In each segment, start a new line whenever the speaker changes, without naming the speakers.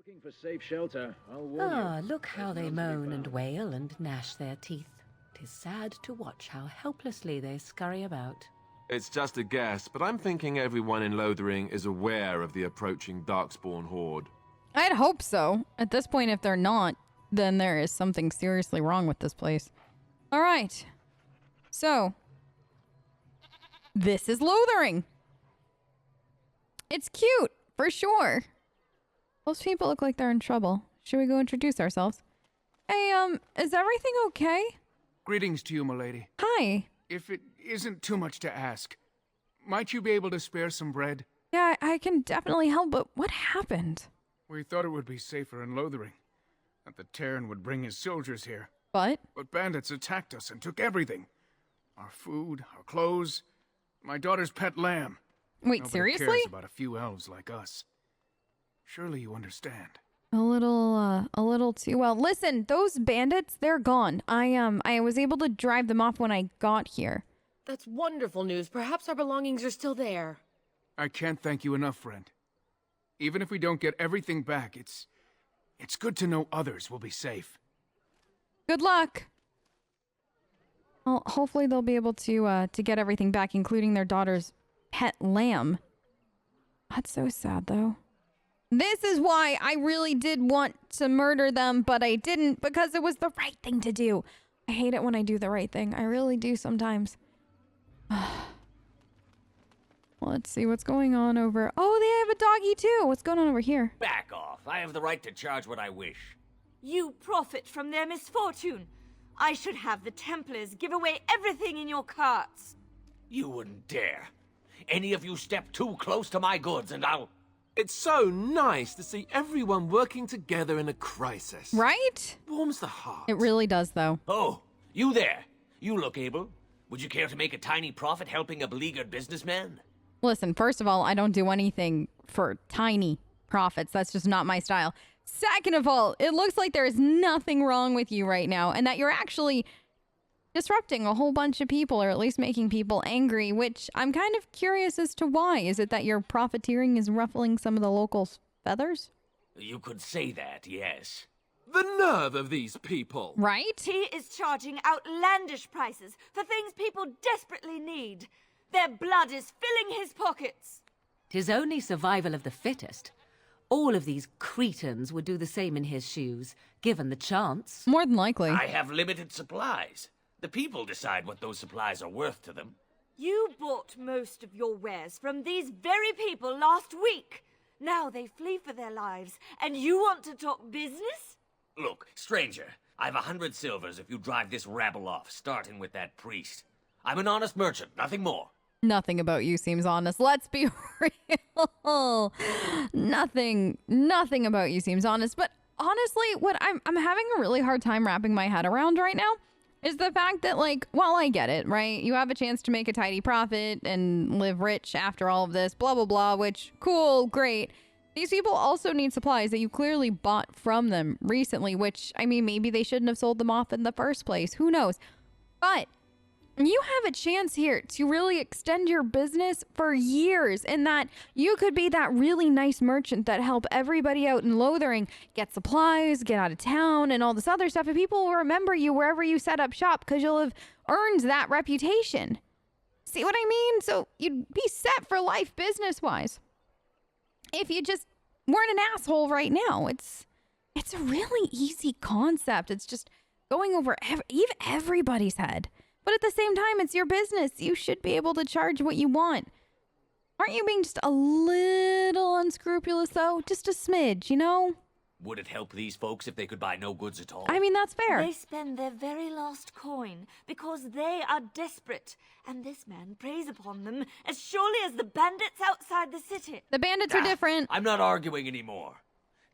Looking for safe shelter, I'll warn you.
Ah, look how
There's
they
none to be
moan and
found.
wail and gnash their teeth. 'Tis sad to watch how helplessly they scurry about.
It's just a guess, but I'm thinking everyone in Lothering is aware of the approaching Darkspawn horde.
I'd hope so. At this point, if they're not, then there is something seriously wrong with this place. All right. So, this is Lothering. It's cute, for sure. Those people look like they're in trouble. Should we go introduce ourselves? Hey, is everything okay?
Greetings to you, milady.
Hi.
If it isn't too much to ask, might you be able to spare some bread?
Yeah, I can definitely help, but what happened?
We thought it would be safer in Lothering, that the Terran would bring his soldiers here.
But
Bandits attacked us and took everything. Our food, our clothes, my daughter's pet lamb.
wait,
Nobody
seriously?
cares about a few elves like us. Surely you understand.
A little too well. Listen, those bandits, they're gone. I was able to drive them off when I got here.
That's wonderful news. Perhaps our belongings are still there.
I can't thank you enough, friend. Even if we don't get everything back, it's good to know others will be safe.
Good luck. Well, hopefully they'll be able to get everything back, including their daughter's pet lamb. That's so sad, though. This is why I really did want to murder them, but I didn't because it was the right thing to do. I hate it when I do the right thing. I really do sometimes. Let's see what's going on over... Oh, they have a doggy, too. What's going on over here?
Back off. I have the right to charge what I wish.
You profit from their misfortune. I should have the Templars give away everything in your carts.
You wouldn't dare. Any of you step too close to my goods and I'll...
It's so nice to see everyone working together in a crisis.
Right?
Warms the heart.
It really does, though.
Oh, you there. You look able. Would you care to make a tiny profit helping a beleaguered businessman?
Listen, first of all, I don't do anything for tiny profits. That's just not my style. Second of all, it looks like there is nothing wrong with you right now and that you're actually disrupting a whole bunch of people, or at least making people angry, which I'm kind of curious as to why. Is it that your profiteering is ruffling some of the locals' feathers?
You could say that, yes.
The nerve of these people.
Right?
He is charging outlandish prices for things people desperately need. Their blood is filling his pockets.
'Tis only survival of the fittest. All of these cretins would do the same in his shoes, given the chance.
More than likely.
I have limited supplies. The people decide what those supplies are worth to them.
You bought most of your wares from these very people last week. Now they flee for their lives, and you want to talk business?
Look, stranger, I've 100 silvers if you drive this rabble off, starting with that priest. I'm an honest merchant, nothing more.
Nothing about you seems honest. Let's be real. Nothing about you seems honest. But honestly, what I'm having a really hard time wrapping my head around right now is the fact that, like, well, I get it, right? You have a chance to make a tidy profit and live rich after all of this, blah, blah, blah, which, cool, great. These people also need supplies that you clearly bought from them recently, which, I mean, maybe they shouldn't have sold them off in the first place. Who knows? But you have a chance here to really extend your business for years, in that you could be that really nice merchant that help everybody out in Lothering get supplies, get out of town, and all this other stuff, and people will remember you wherever you set up shop because you'll have earned that reputation. See what I mean? So you'd be set for life business-wise if you just weren't an asshole right now. It's a really easy concept. It's just going over even everybody's head. But at the same time, it's your business. You should be able to charge what you want. Aren't you being just a little unscrupulous, though? Just a smidge, you know?
Would it help these folks if they could buy no goods at all?
I mean, that's fair.
They spend their very last coin because they are desperate, and this man preys upon them as surely as the bandits outside the city.
The bandits are different.
I'm not arguing anymore.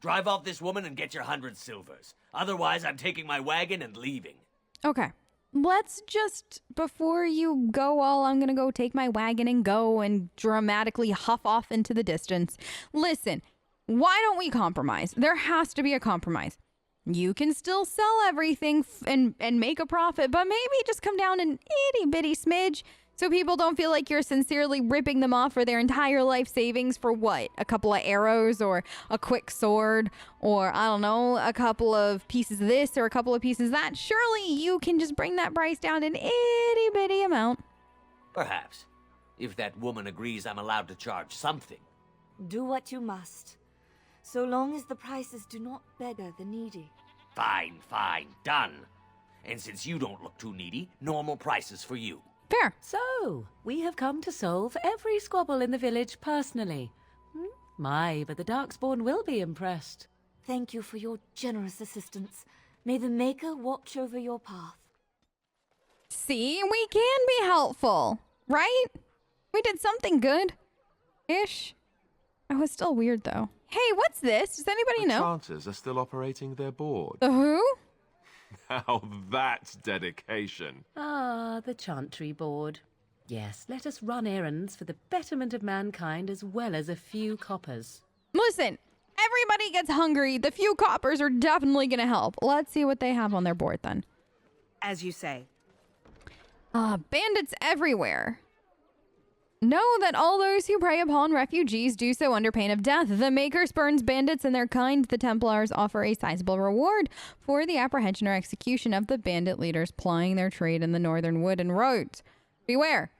Drive off this woman and get your 100 silvers. Otherwise, I'm taking my wagon and leaving.
Okay. Let's just, before you go all, I'm gonna go take my wagon and go and dramatically huff off into the distance. Listen, why don't we compromise? There has to be a compromise. You can still sell everything and make a profit, but maybe just come down an itty bitty smidge So people don't feel like you're sincerely ripping them off for their entire life savings for what? A couple of arrows or a quick sword or, I don't know, a couple of pieces of this or a couple of pieces of that. Surely you can just bring that price down an itty bitty amount.
Perhaps. If that woman agrees I'm allowed to charge something.
Do what you must, so long as the prices do not beggar the needy.
Fine, fine, done. And since you don't look too needy, normal prices for you.
Fair.
So, we have come to solve every squabble in the village personally. My, but the Darkspawn will be impressed.
Thank you for your generous assistance. May the Maker watch over your path.
See, we can be helpful, right? We did something good-ish. Oh, it's still weird, though. Hey, what's this? Does anybody
The
know?
Chanters are still operating their board.
The who?
Now that's dedication.
Ah, the Chantry board. Yes, let us run errands for the betterment of mankind as well as a few coppers.
Listen, everybody gets hungry. The few coppers are definitely going to help. Let's see what they have on their board, then.
As you say.
Bandits everywhere. Know that all those who prey upon refugees do so under pain of death. The Maker spurns bandits and their kind. The Templars offer a sizable reward for the apprehension or execution of the bandit leaders plying their trade in the northern wood and roads. Beware.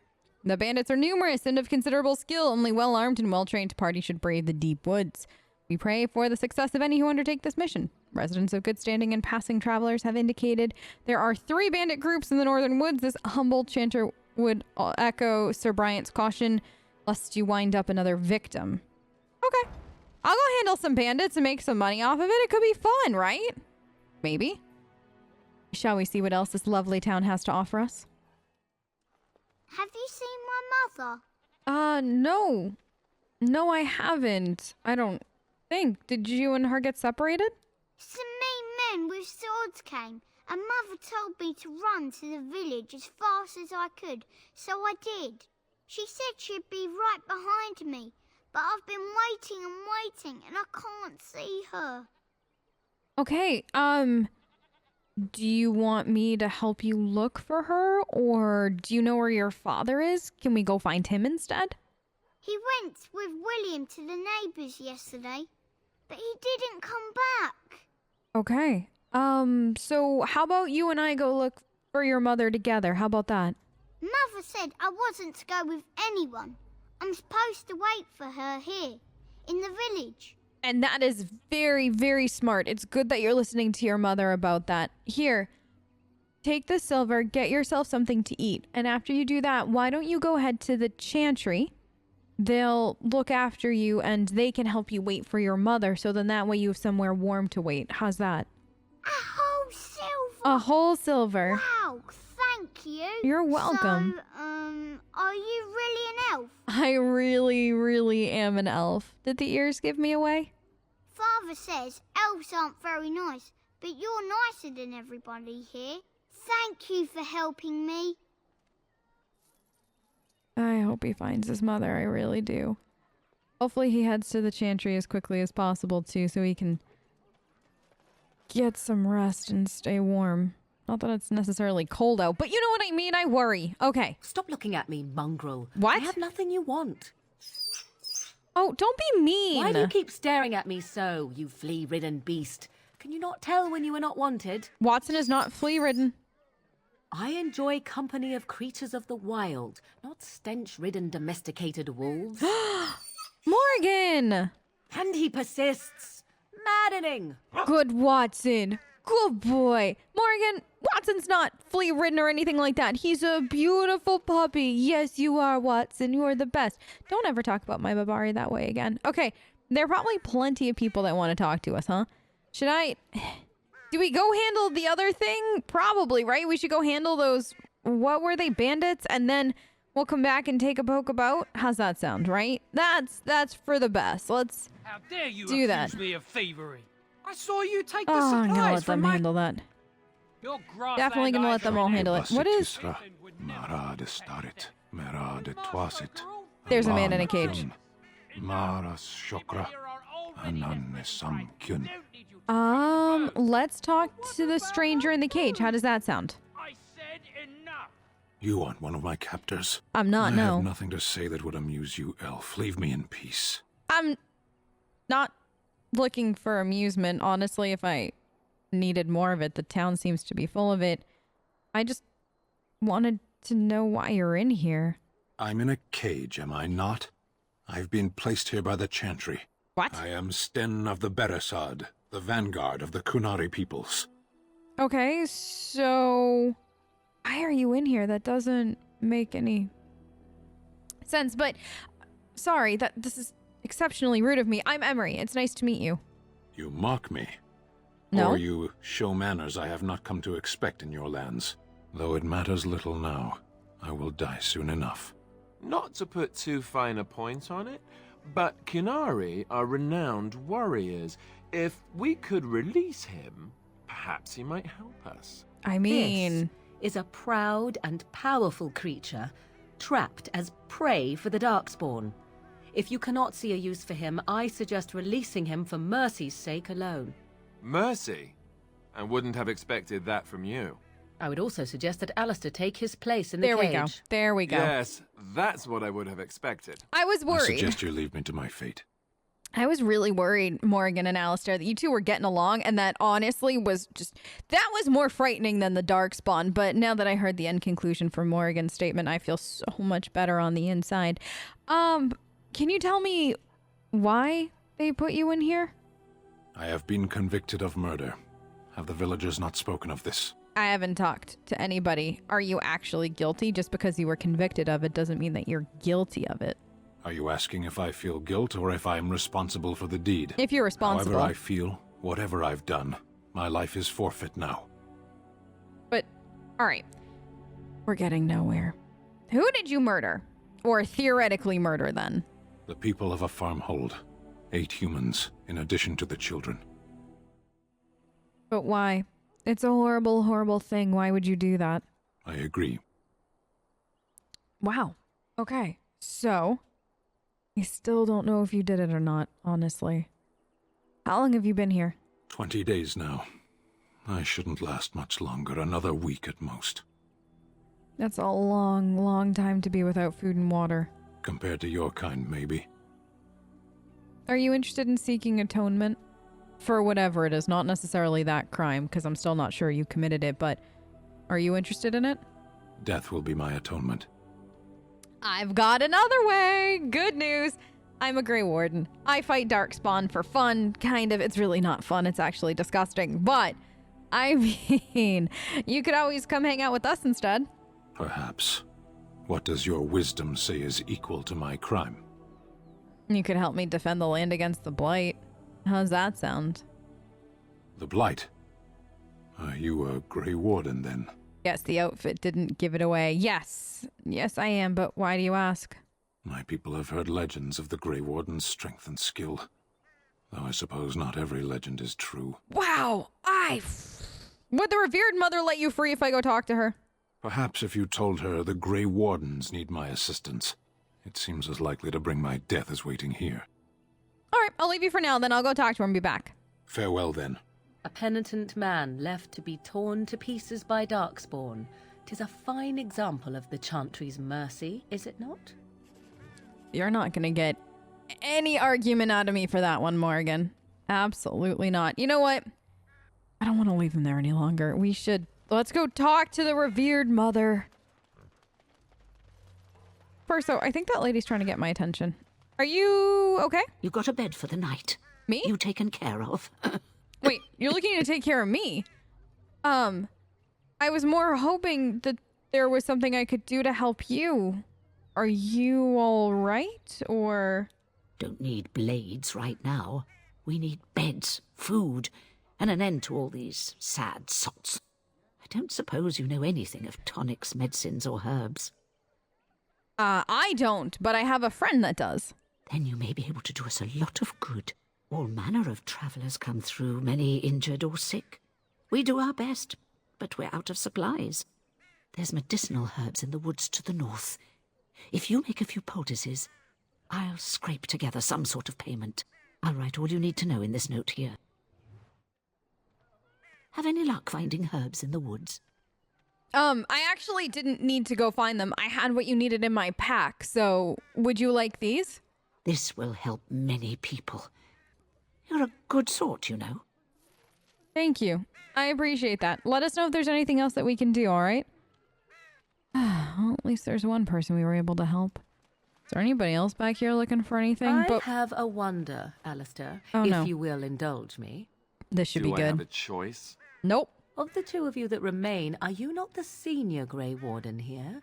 The bandits are numerous and of considerable skill. Only well-armed and well-trained parties should brave the deep woods. We pray for the success of any who undertake this mission. Residents of good standing and passing travelers have indicated there are 3 bandit groups in the northern woods. This humble chanter would echo Sir Bryant's caution, lest you wind up another victim. Okay. I'll go handle some bandits and make some money off of it. It could be fun, right? Maybe. Shall we see what else this lovely town has to offer us?
Have you seen my mother?
No. No, I haven't. I don't think. Did you and her get separated?
Some mean men with swords came, and Mother told me to run to the village as fast as I could, so I did. She said she'd be right behind me, but I've been waiting, and I can't see her.
Okay, do you want me to help you look for her, or do you know where your father is? Can we go find him instead?
He went with William to the neighbours yesterday, but he didn't come back.
Okay. So how about you and I go look for your mother together? How about that?
Mother said I wasn't to go with anyone. I'm supposed to wait for her here, in the village.
And that is very, very smart. It's good that you're listening to your mother about that. Here, take the silver, get yourself something to eat. And after you do that, why don't you go ahead to the Chantry? They'll look after you and they can help you wait for your mother. So then that way you have somewhere warm to wait. How's that?
A whole silver?
A whole silver.
Wow, thank you.
You're welcome.
So, are you really an elf?
I really, really am an elf. Did the ears give me away?
Father says elves aren't very nice, but you're nicer than everybody here. Thank you for helping me.
I hope he finds his mother. I really do. Hopefully he heads to the Chantry as quickly as possible, too, so he can get some rest and stay warm. Not that it's necessarily cold out, but you know what I mean? I worry. Okay.
Stop looking at me, mongrel.
What?
I have nothing you want.
Oh, don't be mean.
Why do you keep staring at me so, you flea-ridden beast? Can you not tell when you are not wanted?
Watson is not flea-ridden.
I enjoy company of creatures of the wild, not stench-ridden domesticated wolves.
Morgan!
And he persists. Maddening.
Good Watson. Good boy. Morgan, Watson's not flea-ridden or anything like that. He's a beautiful puppy. Yes, you are, Watson. You are the best. Don't ever talk about my Babari that way again. Okay, there are probably plenty of people that want to talk to us, huh? Should I... Do we go handle the other thing? Probably, right? We should go handle those... What were they? Bandits? And then we'll come back and take a poke about? How's that sound, right? That's for the best. Let's
How dare you
do that.
accuse me of thievery? I saw you take the
Oh,
supplies
I'm gonna let
from
them
my...
handle that.
Your grassland
Definitely gonna
eyes
let them
are
all
in
handle it. What is...
Mara de starit, mera de twasit.
There's a man in a cage.
Mara shokra, ananne samkyun.
Let's talk to the stranger in the cage. How does that sound?
I said enough.
You aren't one of my captors.
I'm not,
I
no.
have nothing to say that would amuse you, elf. Leave me in peace.
I'm not looking for amusement. Honestly, if I needed more of it, the town seems to be full of it. I just wanted to know why you're in here.
I'm in a cage, am I not? I've been placed here by the Chantry.
What?
I am Sten of the Beresad, the vanguard of the Kunari peoples.
Okay, so why are you in here? That doesn't make any sense, but sorry, this is exceptionally rude of me. I'm Emmery. It's nice to meet you.
You mock me.
No.
Or you show manners I have not come to expect in your lands. Though it matters little now, I will die soon enough.
Not to put too fine a point on it, but Kunari are renowned warriors. If we could release him, perhaps he might help us.
I mean,
This is a proud and powerful creature, trapped as prey for the Darkspawn. If you cannot see a use for him, I suggest releasing him for mercy's sake alone.
Mercy? I wouldn't have expected that from you.
I would also suggest that Alistair take his place in the
there
cage.
we go. There we go.
Yes, that's what I would have expected.
I was
I
worried.
suggest you leave me to my fate.
I was really worried, Morrigan and Alistair, that you two were getting along, and that honestly was that was more frightening than the Darkspawn. But now that I heard the end conclusion from Morrigan's statement, I feel so much better on the inside. Can you tell me why they put you in here?
I have been convicted of murder. Have the villagers not spoken of this?
I haven't talked to anybody. Are you actually guilty? Just because you were convicted of it doesn't mean that you're guilty of it.
Are you asking if I feel guilt or if I am responsible for the deed?
If you're responsible.
However I feel, whatever I've done, my life is forfeit now.
But, alright. We're getting nowhere. Who did you murder? Or theoretically murder, then?
The people of a farmhold. 8 humans, in addition to the children.
But why? It's a horrible, horrible thing. Why would you do that?
I agree.
Wow. Okay. So, I still don't know if you did it or not, honestly. How long have you been here?
20 days now. I shouldn't last much longer, another week at most.
That's a long, long time to be without food and water.
Compared to your kind, maybe.
Are you interested in seeking atonement? For whatever it is, not necessarily that crime, because I'm still not sure you committed it, but are you interested in it?
Death will be my atonement.
I've got another way! Good news! I'm a Grey Warden. I fight Darkspawn for fun, kind of. It's really not fun, it's actually disgusting. But, I mean, you could always come hang out with us instead.
Perhaps. What does your wisdom say is equal to my crime?
You could help me defend the land against the Blight. How's that sound?
The Blight? Are you a Grey Warden, then?
Yes, the outfit didn't give it away. Yes. Yes, I am, but why do you ask?
My people have heard legends of the Grey Warden's strength and skill. Though I suppose not every legend is true.
Wow! Would the revered mother let you free if I go talk to her?
Perhaps if you told her the Grey Wardens need my assistance. It seems as likely to bring my death as waiting here.
Alright, I'll leave you for now, then I'll go talk to her and be back.
Farewell, then.
A penitent man left to be torn to pieces by Darkspawn. 'Tis a fine example of the Chantry's mercy, is it not?
You're not gonna get any argument out of me for that one, Morgan. Absolutely not. You know what? I don't want to leave him there any longer. Let's go talk to the revered mother. First, though, I think that lady's trying to get my attention. Are you okay?
You got a bed for the night.
Me?
You taken care of.
Wait, you're looking to take care of me? I was more hoping that there was something I could do to help you. Are you all right, or?
Don't need blades right now. We need beds, food, and an end to all these sad sots. I don't suppose you know anything of tonics, medicines, or herbs.
I don't, but I have a friend that does.
Then you may be able to do us a lot of good. All manner of travellers come through, many injured or sick. We do our best, but we're out of supplies. There's medicinal herbs in the woods to the north. If you make a few poultices, I'll scrape together some sort of payment. I'll write all you need to know in this note here. Have any luck finding herbs in the woods?
I actually didn't need to go find them. I had what you needed in my pack, so would you like these?
This will help many people. You're a good sort, you know.
Thank you. I appreciate that. Let us know if there's anything else that we can do, all right? Well, at least there's one person we were able to help. Is there anybody else back here looking for anything?
I have a wonder, Alistair, if you will indulge me.
This should be
Do
good.
I have a choice?
Nope.
Of the two of you that remain, are you not the senior Grey Warden here?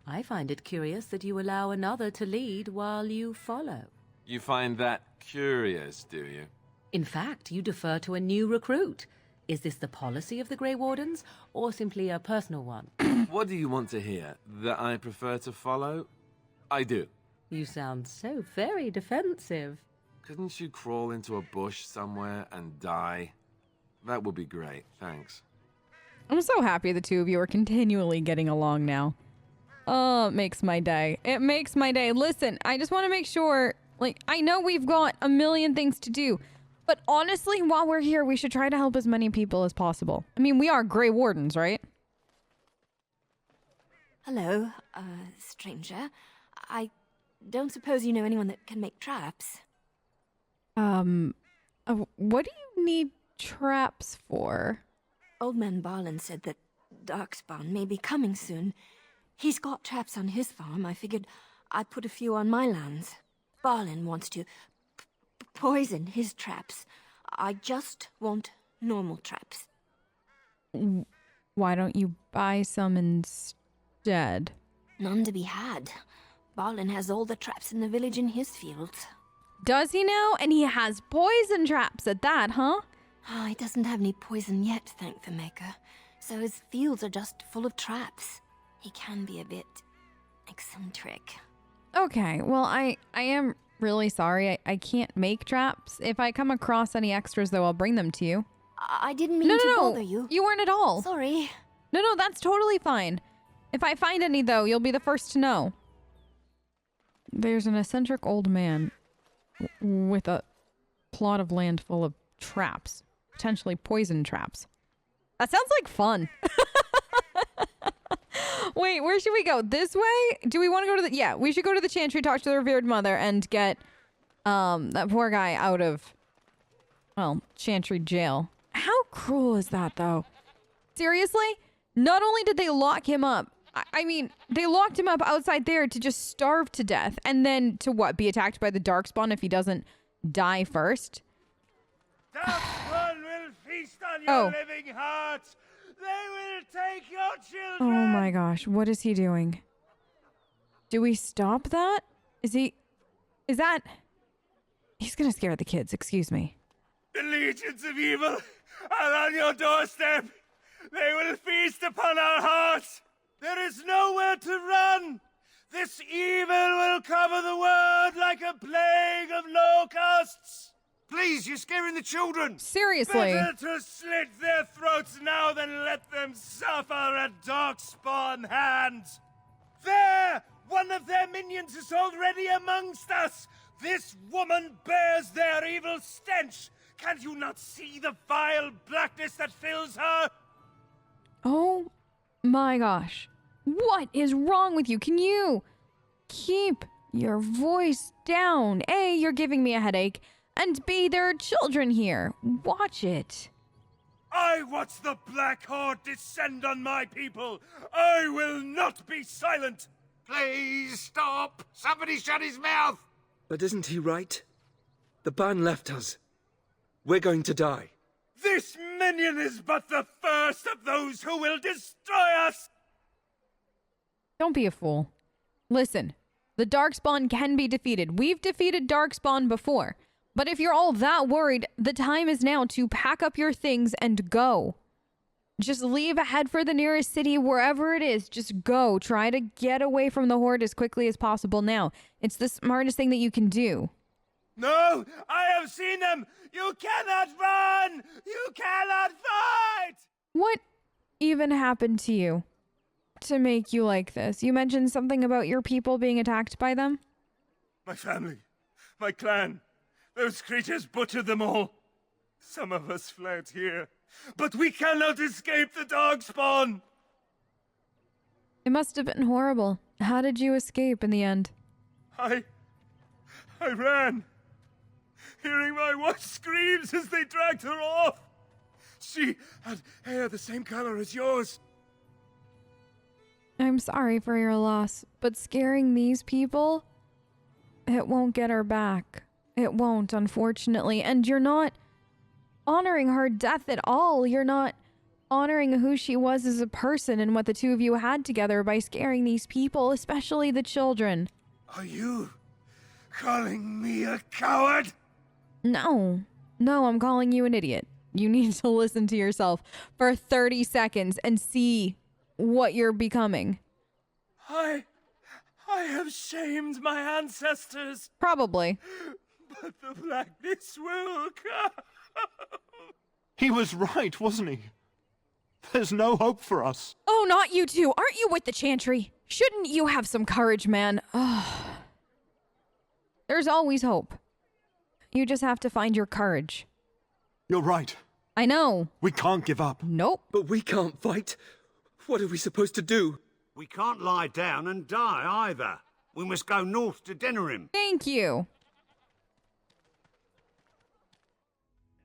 I find it curious that you allow another to lead while you follow.
You find that curious, do you?
In fact, you defer to a new recruit. Is this the policy of the Grey Wardens, or simply a personal one?
What do you want to hear? That I prefer to follow? I do.
You sound so very defensive.
Couldn't you crawl into a bush somewhere and die? That would be great, thanks.
I'm so happy the two of you are continually getting along now. Oh, it makes my day. It makes my day. Listen, I just want to make sure, I know we've got a million things to do, but honestly, while we're here, we should try to help as many people as possible. I mean, we are Grey Wardens, right?
Hello, stranger. I don't suppose you know anyone that can make traps?
What do you need traps for?
Old man Barlin said that Darkspawn may be coming soon. He's got traps on his farm. I figured I'd put a few on my lands. Barlin wants to poison his traps. I just want normal traps.
Why don't you buy some instead?
None to be had. Barlin has all the traps in the village in his fields.
Does he now? And he has poison traps at that, huh?
Oh, he doesn't have any poison yet, thank the Maker. So his fields are just full of traps. He can be a bit eccentric.
Okay, well, I am really sorry. I can't make traps. If I come across any extras, though, I'll bring them to you.
I didn't mean to bother you.
You weren't at all.
Sorry.
No, that's totally fine. If I find any, though, you'll be the first to know. There's an eccentric old man with a plot of land full of traps. Potentially poison traps. That sounds like fun. Wait, where should we go? This way? Do we want to go to the... Yeah, we should go to the Chantry, talk to the revered mother, and get that poor guy out of, well, Chantry jail. How cruel is that, though? Seriously? Not only did they lock him up, I mean, they locked him up outside there to just starve to death, and then to what? Be attacked by the Darkspawn if he doesn't die first?
Darkspawn will feast on your living hearts. They will take your children.
Oh my gosh, what is he doing? Do we stop that? Is that... He's gonna scare the kids, excuse me.
The legions of evil are on your doorstep. They will feast upon our hearts. There is nowhere to run. This evil will cover the world like a plague of locusts. Please, you're scaring the children.
Seriously.
Better to slit their throats now than let them suffer at Darkspawn hands. There! One of their minions is already amongst us. This woman bears their evil stench. Can you not see the vile blackness that fills her?
Oh my gosh. What is wrong with you? Can you keep your voice down? A, you're giving me a headache. And B, there are children here. Watch it.
I watch the Black Horde descend on my people. I will not be silent.
Please stop. Somebody shut his mouth.
But isn't he right? The ban left us. We're going to die.
This minion is but the first of those who will destroy us.
Don't be a fool. Listen, the Darkspawn can be defeated. We've defeated Darkspawn before. But if you're all that worried, the time is now to pack up your things and go. Just leave ahead for the nearest city, wherever it is. Just go. Try to get away from the Horde as quickly as possible now. It's the smartest thing that you can do.
No, I have seen them. You cannot run. You cannot fight.
What even happened to you to make you like this? You mentioned something about your people being attacked by them?
My family, my clan. Those creatures butchered them all. Some of us fled here, but we cannot escape the Darkspawn.
It must have been horrible. How did you escape in the end?
I ran, hearing my wife's screams as they dragged her off. She had hair the same color as yours.
I'm sorry for your loss, but scaring these people, it won't get her back. It won't, unfortunately. And you're not honoring her death at all. You're not honoring who she was as a person and what the two of you had together by scaring these people, especially the children.
Are you calling me a coward?
No, I'm calling you an idiot. You need to listen to yourself for 30 seconds and see what you're becoming.
I have shamed my ancestors.
Probably.
But the blackness will come.
He was right, wasn't he? There's no hope for us.
Oh, not you two. Aren't you with the Chantry? Shouldn't you have some courage, man? Oh. There's always hope. You just have to find your courage.
You're right.
I know.
We can't give up.
Nope.
But we can't fight. What are we supposed to do?
We can't lie down and die either. We must go north to Denerim.
Thank you.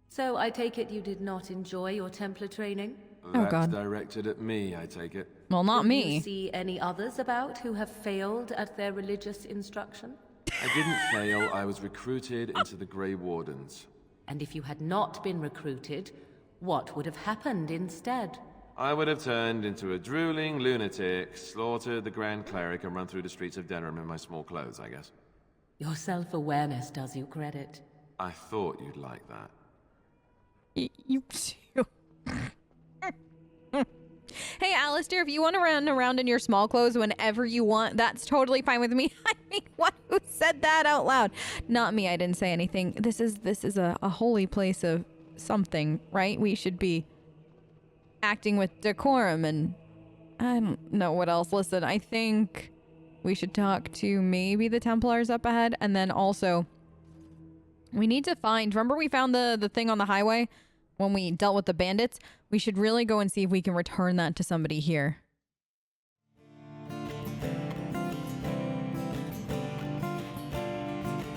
So I take it you did not enjoy your Templar training?
That's
God.
directed at me, I take it.
Well, not
Did
me.
you see any others about who have failed at their religious instruction?
I didn't fail, I was recruited into the Grey Wardens.
And if you had not been recruited, what would have happened instead?
I would have turned into a drooling lunatic, slaughtered the Grand Cleric, and run through the streets of Denerim in my small clothes, I guess.
Your self-awareness does you credit.
I thought you'd like that.
You too. Hey, Alistair, if you want to run around in your small clothes whenever you want, that's totally fine with me. I mean, who said that out loud? Not me. I didn't say anything. This is a holy place of something, right? We should be acting with decorum, and I don't know what else. Listen, I think we should talk to maybe the Templars up ahead, and then also we need to find, remember we found the thing on the highway when we dealt with the bandits? We should really go and see if we can return that to somebody here.